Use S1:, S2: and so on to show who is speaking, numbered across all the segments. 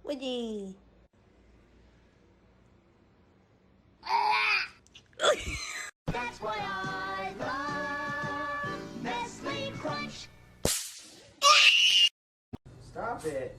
S1: Woody.
S2: That's why I love Nestle Crunch.
S3: Stop it.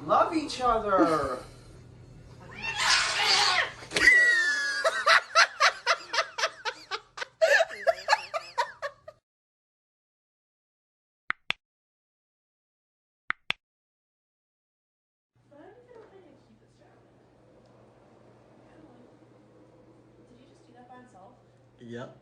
S3: Love each other.
S1: Yep.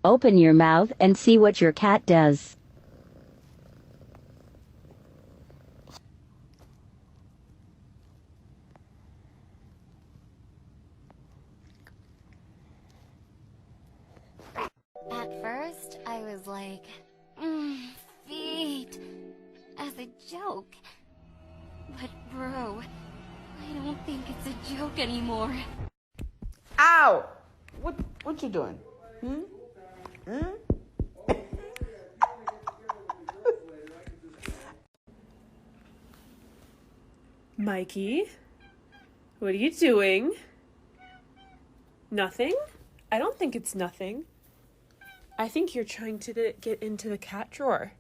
S4: Open your mouth and see what your cat does.
S5: At first, I was like, feet, as a joke. But bro, I don't think it's a joke anymore.
S3: Ow! What you doing?
S6: Mikey, what are you doing? Nothing? I don't think it's nothing. I think you're trying to get into the cat drawer.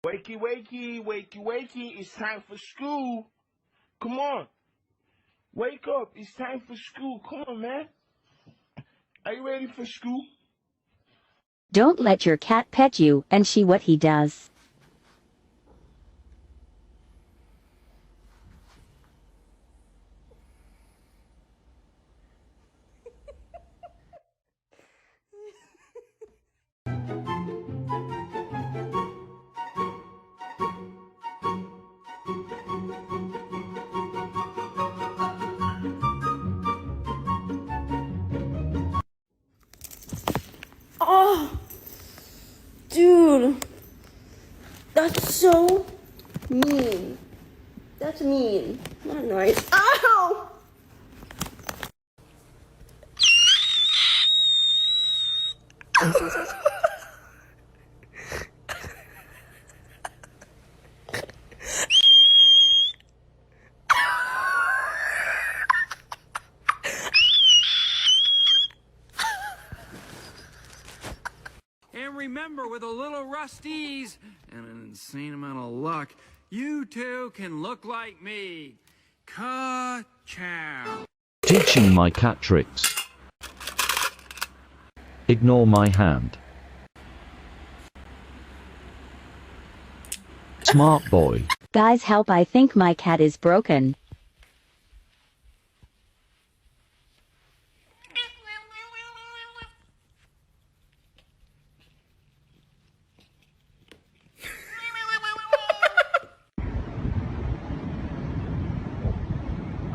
S7: Wakey, wakey, wakey, wakey, it's time for school. Come on. Wake up, it's time for school. Come on, man. Are you ready for school?
S4: Don't let your cat pet you and see what he does.
S1: Oh, dude, that's so mean. That's mean. Not nice. Ow!
S8: And remember, with a little rusties and an insane amount of luck, you too can look like me. Ka-chow.
S9: Teaching my cat tricks. Ignore my hand. Smart boy.
S4: Guys, help, I think my cat is broken.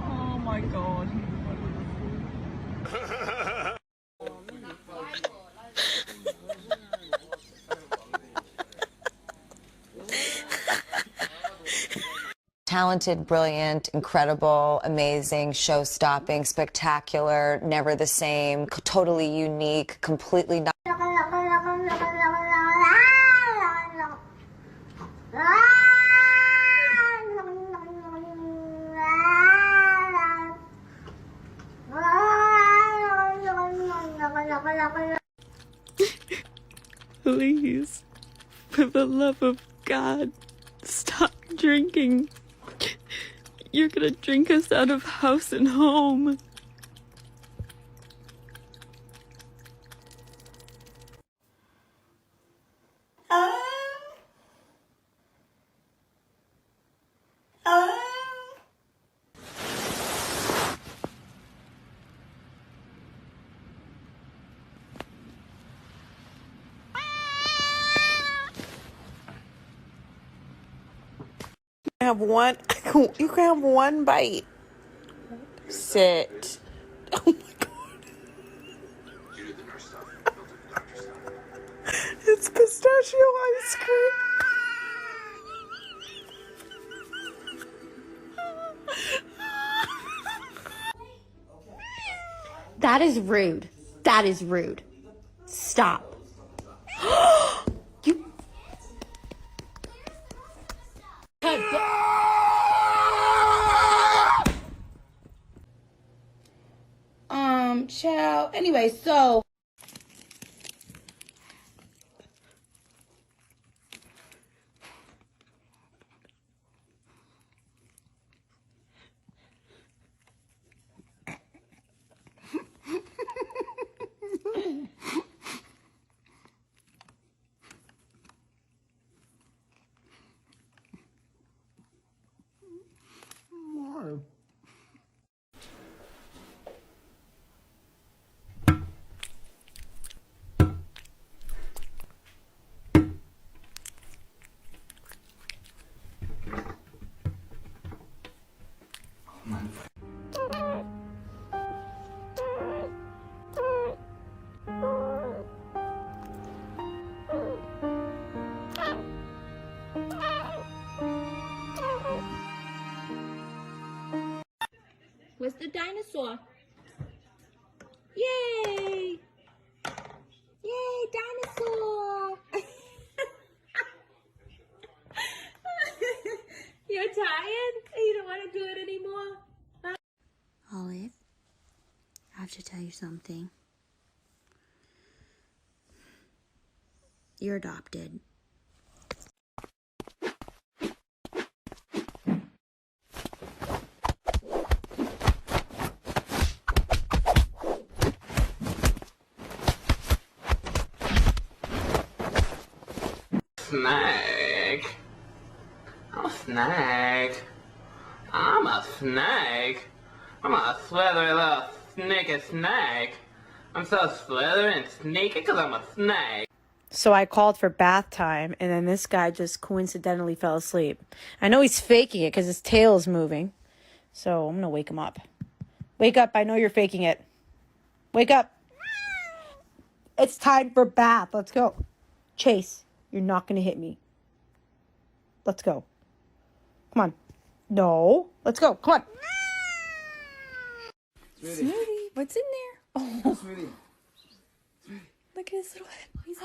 S6: Oh my god.
S10: Talented, brilliant, incredible, amazing, show-stopping, spectacular, never the same, totally unique, completely not.
S6: Please, for the love of God, stop drinking. You're gonna drink us out of house and home.
S1: have one. You can have one bite. Sit. Oh my god. It's pistachio ice cream.
S5: That is rude. That is rude. Stop. You.
S1: Child. Anyway, so.
S5: Where's the dinosaur? Yay! Yay, dinosaur! You're tired? You don't want to do it anymore?
S11: Olive, I have to tell you something. You're adopted.
S3: Snake. I'm a snake. I'm a snake. I'm a slithery little sneaky snake. I'm so slithery and sneaky because I'm a snake.
S1: So I called for bath time, and then this guy just coincidentally fell asleep. I know he's faking it because his tail is moving. So I'm going to wake him up. Wake up. I know you're faking it. Wake up. It's time for bath. Let's go. Chase, you're not going to hit me. Let's go. Come on. No. Let's go. Come on. Smoothie. What's in there? Oh.
S3: Smoothie.
S1: Look at his little head. He's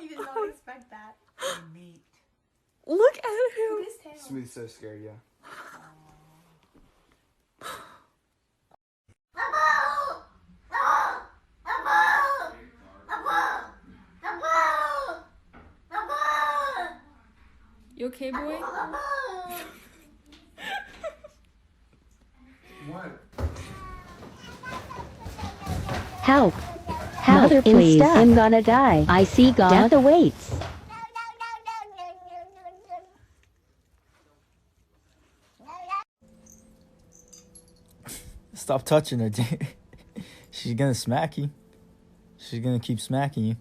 S2: You did not expect that.
S3: Meat.
S1: Look at him.
S2: His tail.
S3: Smoothie's so scared, yeah.
S6: You okay, boy?
S3: What?
S4: Help. Help,
S10: Mother, please.
S4: Insta. I'm gonna die. I see God. Death awaits.
S12: Stop touching her, dude. She's gonna smack you. She's gonna keep smacking you.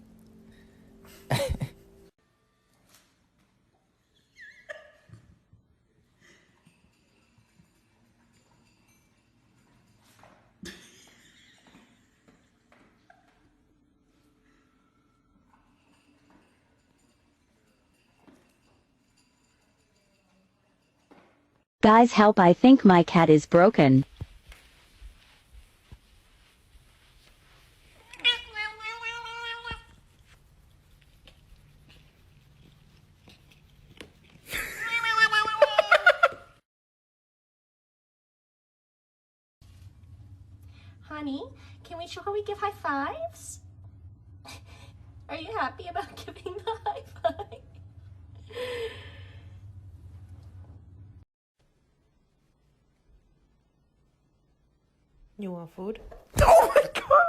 S4: Guys, help. I think my cat is broken.
S2: Honey, shall we give high fives? Are you happy about giving the high five?
S1: You want food? Oh my god!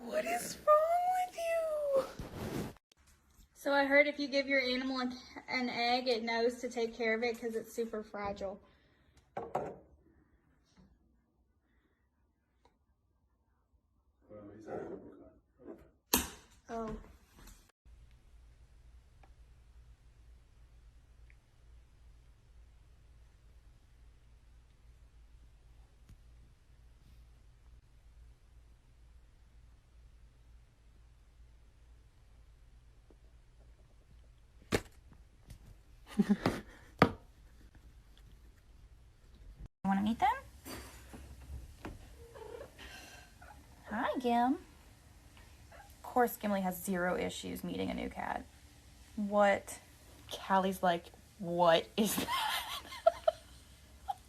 S1: What is wrong with you?
S13: So I heard if you give your animal an egg, it knows to take care of it because it's super fragile.
S2: Oh.
S14: Want to meet them? Hi, Gim. Of course, Gimli has zero issues meeting a new cat. What? Callie's like, what is that?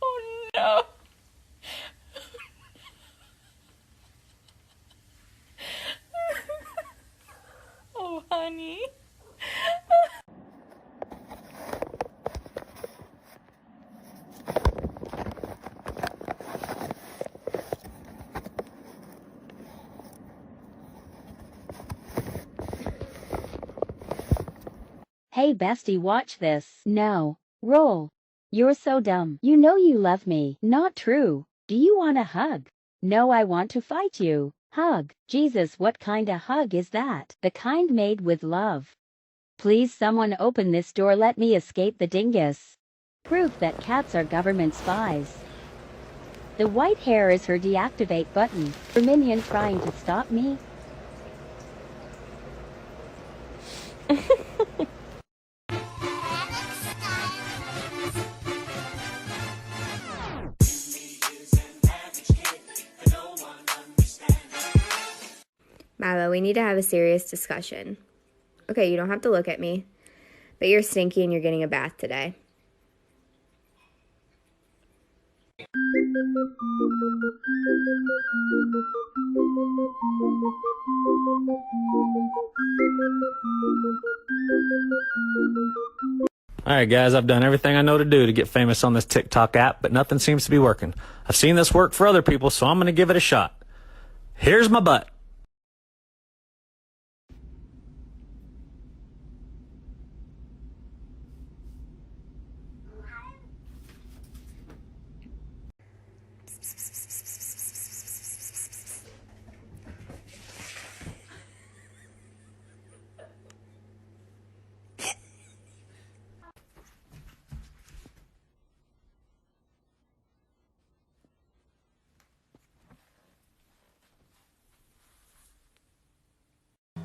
S14: Oh no. Oh, honey.
S4: Hey bestie, watch this. No. Roll. You're so dumb. You know you love me. Not true. Do you want a hug? No, I want to fight you. Hug. Jesus, what kinda hug is that? The kind made with love. Please someone open this door, let me escape the dingus. Proof that cats are government spies. The white hair is her deactivate button. Her minion trying to stop me?
S15: Milo, we need to have a serious discussion. Okay, you don't have to look at me, but you're stinky and you're getting a bath today.
S16: Alright guys, I've done everything I know to do to get famous on this TikTok app, but nothing seems to be working. I've seen this work for other people, so I'm gonna give it a shot. Here's my butt.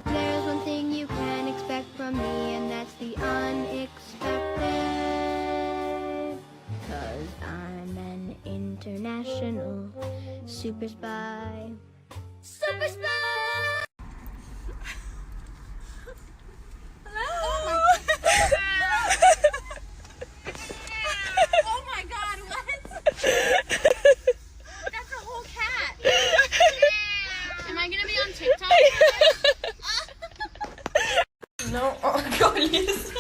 S17: There's one thing you can expect from me, and that's the unexpected. 'Cause I'm an international super spy. Super spy!
S2: Oh my god, what? That's a whole cat. Am I gonna be on TikTok?
S6: Non, encore lisse.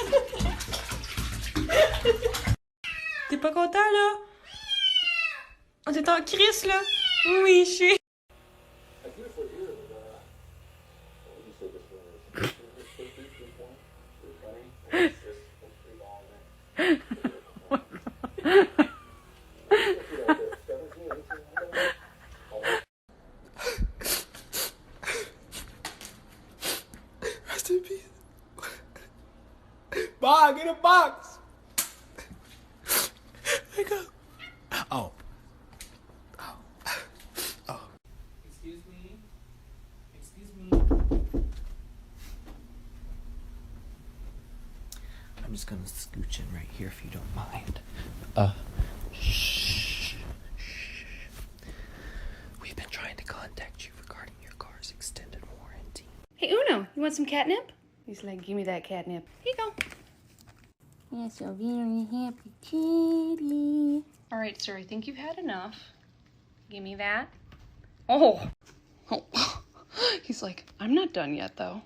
S6: T'es pas content là? On est en crise là? Oui, je suis.
S7: Rest in peace. Bog, in a box. Wake up. Oh.
S3: Excuse me? Excuse me?
S18: I'm just gonna scooch in right here if you don't mind. Shh. We've been trying to contact you regarding your car's extended warranty.
S13: Hey, Uno, you want some catnip? He's like, give me that catnip. Here you go.
S11: Yes, you're very happy kitty.
S13: All right, sir, I think you've had enough. Give me that. Oh. He's like, I'm not done yet, though.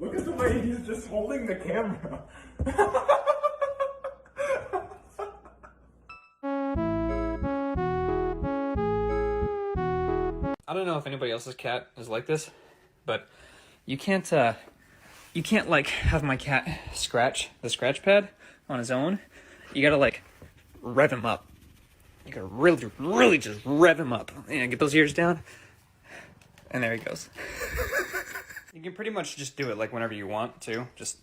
S7: Look at the
S19: Wait, he's just holding the camera.
S20: I don't know if anybody else's cat is like this, but you can't like have my cat scratch the scratch pad on his own. You gotta like rev him up. You gotta really just rev him up and get those ears down. And there he goes. You can pretty much just do it like whenever you want to. Just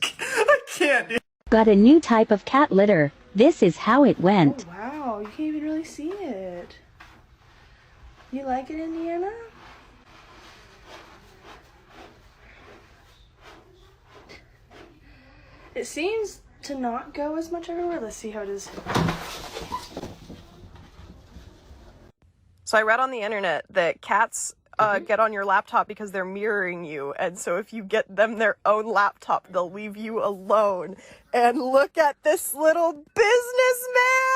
S20: I can't, dude.
S4: Got a new type of cat litter. This is how it went.
S21: Oh, wow, you can't even really see it. You like it, Indiana? It seems to not go as much everywhere. Let's see how it is.
S22: So I read on the internet that cats get on your laptop because they're mirroring you, and so if you get them their own laptop, they'll leave you alone. And look at this little businessman!